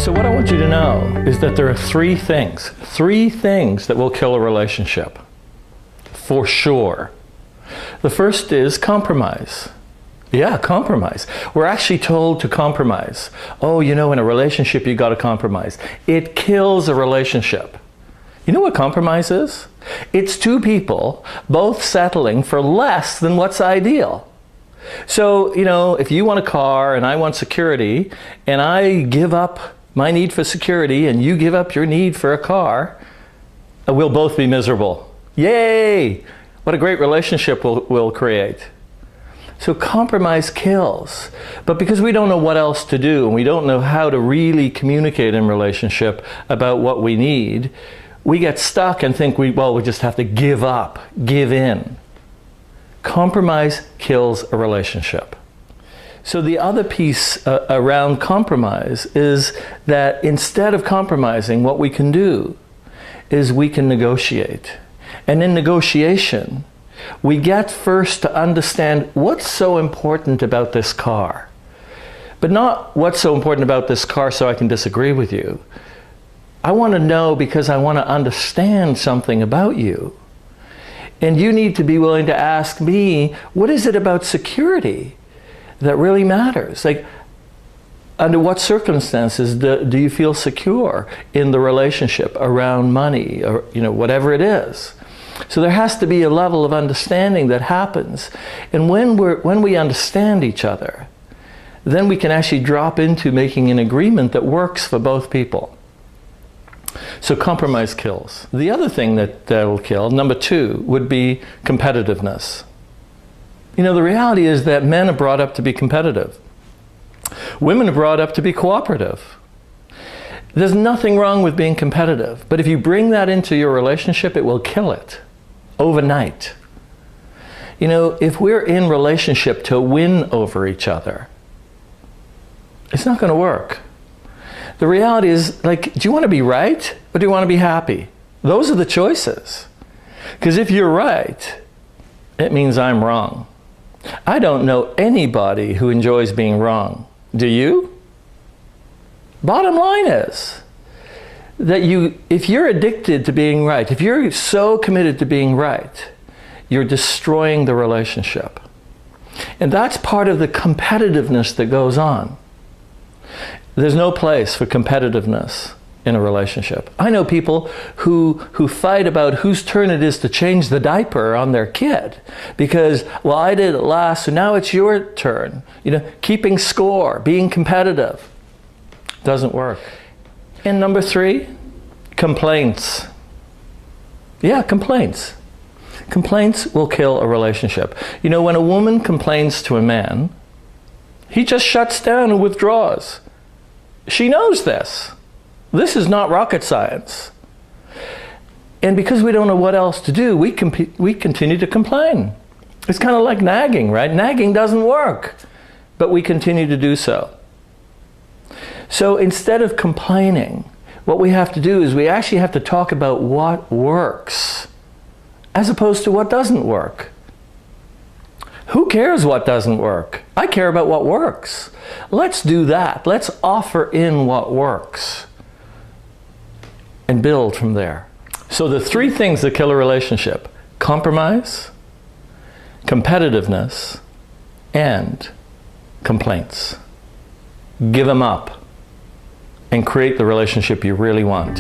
So what I want you to know is that there are three things that will kill a relationship, for sure. The first is compromise. Yeah, compromise. We're actually told to compromise. Oh, you know, in a relationship, you got to compromise. It kills a relationship. You know what compromise is? It's two people both settling for less than what's ideal. So, you know, if you want a car and I want security, and I give up my need for security and you give up your need for a car, we'll both be miserable. Yay! What a great relationship we'll create. So compromise kills. But because we don't know what else to do and we don't know how to really communicate in relationship about what we need, we get stuck and think we just have to give up, give in. Compromise kills a relationship. So the other piece around compromise is that instead of compromising, what we can do is we can negotiate. And in negotiation, we get first to understand what's so important about this car. But not what's so important about this car so I can disagree with you. I want to know because I want to understand something about you. And you need to be willing to ask me, what is it about security that really matters? Like, under what circumstances do you feel secure in the relationship around money or, you know, whatever it is? So there has to be a level of understanding that happens. And when we understand each other, then we can actually drop into making an agreement that works for both people. So compromise kills. The other thing that will kill, number two, would be competitiveness. You know, the reality is that men are brought up to be competitive. Women are brought up to be cooperative. There's nothing wrong with being competitive, but if you bring that into your relationship, it will kill it overnight. You know, if we're in relationship to win over each other, it's not going to work. The reality is, like, do you want to be right or do you want to be happy? Those are the choices. Because if you're right, it means I'm wrong. I don't know anybody who enjoys being wrong. Do you? Bottom line is that if you're addicted to being right, if you're so committed to being right, you're destroying the relationship. And that's part of the competitiveness that goes on. There's no place for competitiveness in a relationship. I know people who fight about whose turn it is to change the diaper on their kid because, well, I did it last, so now it's your turn. You know, keeping score, being competitive doesn't work. And number three, complaints. Yeah, complaints. Complaints will kill a relationship. You know, when a woman complains to a man, he just shuts down and withdraws. She knows this. This is not rocket science. And because we don't know what else to do, we continue to complain. It's kind of like nagging, right? Nagging doesn't work, but we continue to do so. So instead of complaining, what we have to do is we actually have to talk about what works, as opposed to what doesn't work. Who cares what doesn't work? I care about what works. Let's do that. Let's offer in what works and build from there. So the three things that kill a relationship: compromise, competitiveness, and complaints. Give them up and create the relationship you really want.